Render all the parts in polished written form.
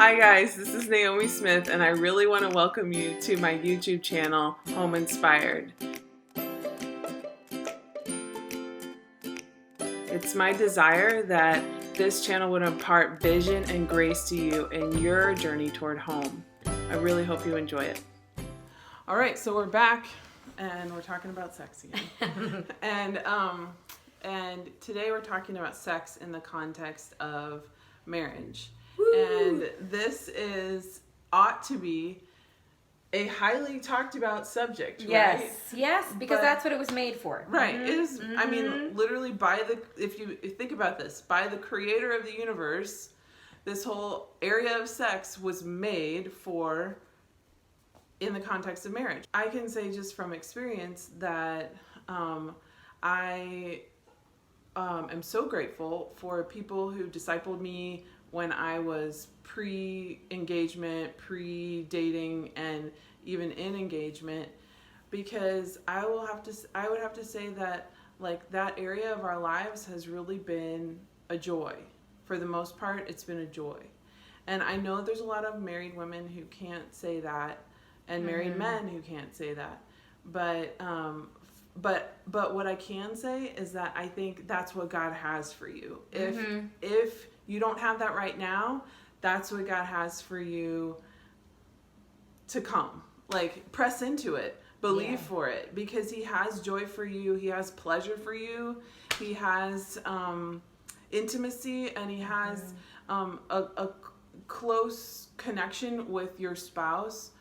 Hi guys, this is Naomi Smith and I really want to welcome you to my YouTube channel, Home Inspired. It's my desire that this channel would impart vision and grace to you in your journey toward home. I really hope you enjoy it. All right, so we're back and we're talking about sex again. and today we're talking about sex in the context of marriage. Woo! And this ought to be a highly talked about subject, yes, right? Yes, because that's what it was made for. Right. Mm-hmm. It is, I mean, literally if you think about this, by the creator of the universe, this whole area of sex was made for in the context of marriage. I can say just from experience that I am so grateful for people who discipled me when I was pre-engagement, pre-dating, and even in engagement, because I would have to say that like that area of our lives has really been a joy. For the most part, it's been a joy. And I know there's a lot of married women who can't say that, and married men who can't say that. But what I can say is that I think that's what God has for you. If you don't have that right now, that's what God has for you to come. Like, press into it. Believe for it. Because He has joy for you. He has pleasure for you. He has intimacy. And He has a close connection with your spouse.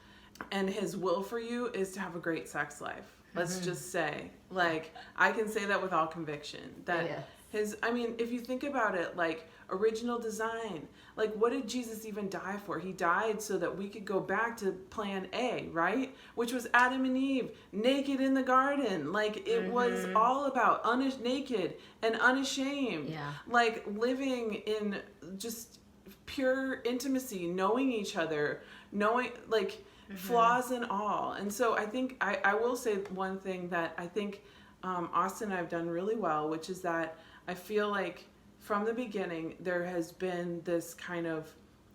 And His will for you is to have a great sex life. Let's just say. Like, I can say that with all conviction. That if you think about it, like, original design, like, what did Jesus even die for? He died so that we could go back to plan A, right? Which was Adam and Eve, naked in the garden. Like, it was all about naked and unashamed. Yeah. Like, living in just pure intimacy, knowing each other, knowing, like, flaws and all. And so I think I will say one thing that I think Austin and I have done really well, which is that I feel like from the beginning there has been this kind of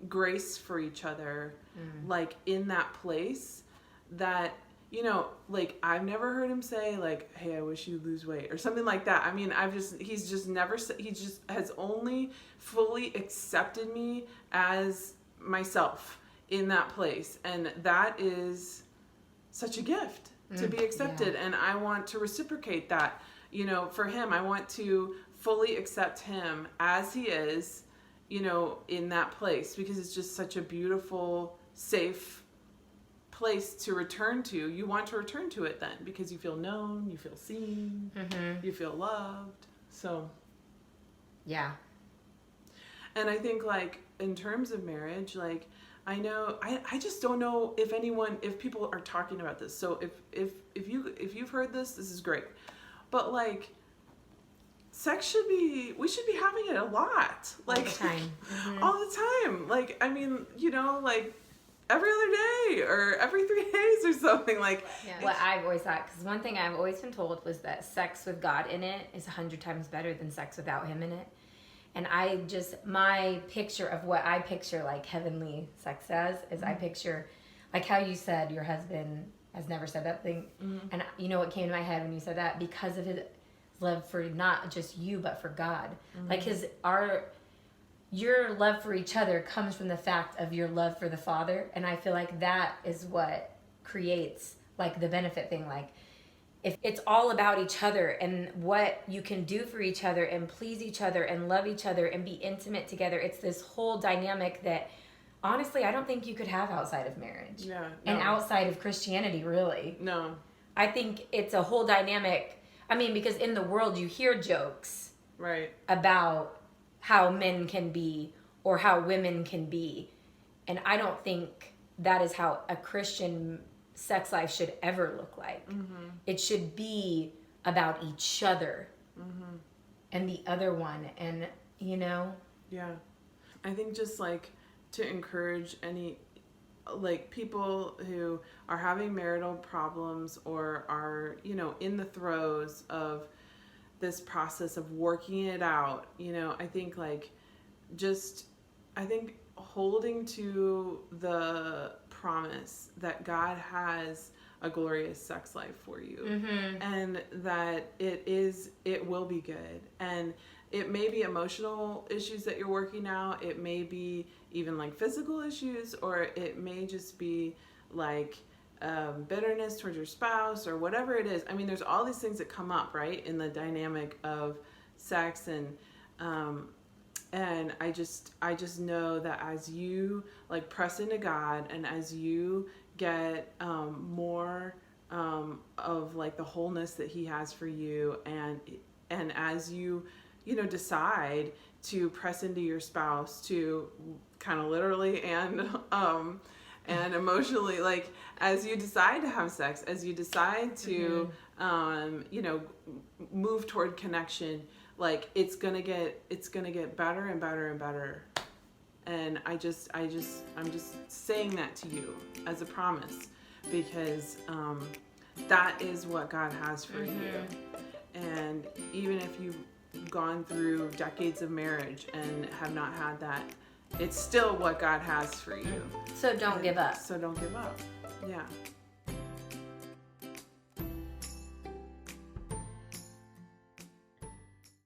grace for each other, like in that place that, you know, like I've never heard him say like, hey, I wish you'd lose weight or something like that. I mean, he just has only fully accepted me as myself in that place, and that is such a gift to be accepted. And I want to reciprocate that, you know, for him. I want to fully accept him as he is, you know, in that place, because it's just such a beautiful, safe place to return to. You want to return to it then because you feel known, you feel seen, you feel loved. So yeah. And I think, like, in terms of marriage, like, I know I just don't know if people are talking about this. So if you've heard this is great. But like, we should be having it a lot. Like, all the time. All the time. Like, I mean, you know, like every other day or every 3 days or something. Like, what I've always thought, because one thing I've always been told was that sex with God in it is 100 times better than sex without Him in it. And my picture of what I picture like heavenly sex as is I picture, like how you said your husband has never said that thing. And you know what came to my head when you said that? Because of his love for not just you, but for God. Like your love for each other comes from the fact of your love for the Father. And I feel like that is what creates like the benefit thing. Like, if it's all about each other and what you can do for each other and please each other and love each other and be intimate together, it's this whole dynamic that honestly I don't think you could have outside of marriage. Yeah, no. And outside of Christianity, really. No. I think it's a whole dynamic. I mean, because in the world you hear jokes about how men can be or how women can be. And I don't think that is how a Christian sex life should ever look like. It should be about each other and the other one, and you know. Yeah, I think just like to encourage any like people who are having marital problems or are, you know, in the throes of this process of working it out, you know, I think like just I think holding to the promise that God has a glorious sex life for you, and that it will be good. And it may be emotional issues that you're working out, it may be even like physical issues, or it may just be like bitterness towards your spouse or whatever it is. I mean, there's all these things that come up, right, in the dynamic of sex. And I just know that as you like press into God, and as you get more of like the wholeness that He has for you, and as you decide to press into your spouse, to kind of literally and emotionally, like as you decide to have sex, as you decide to move toward connection, like it's gonna get better and better and better. And I'm just saying that to you as a promise, because that is what God has for you. And even if you've gone through decades of marriage and have not had that, it's still what God has for you. So don't give up. So don't give up. Yeah.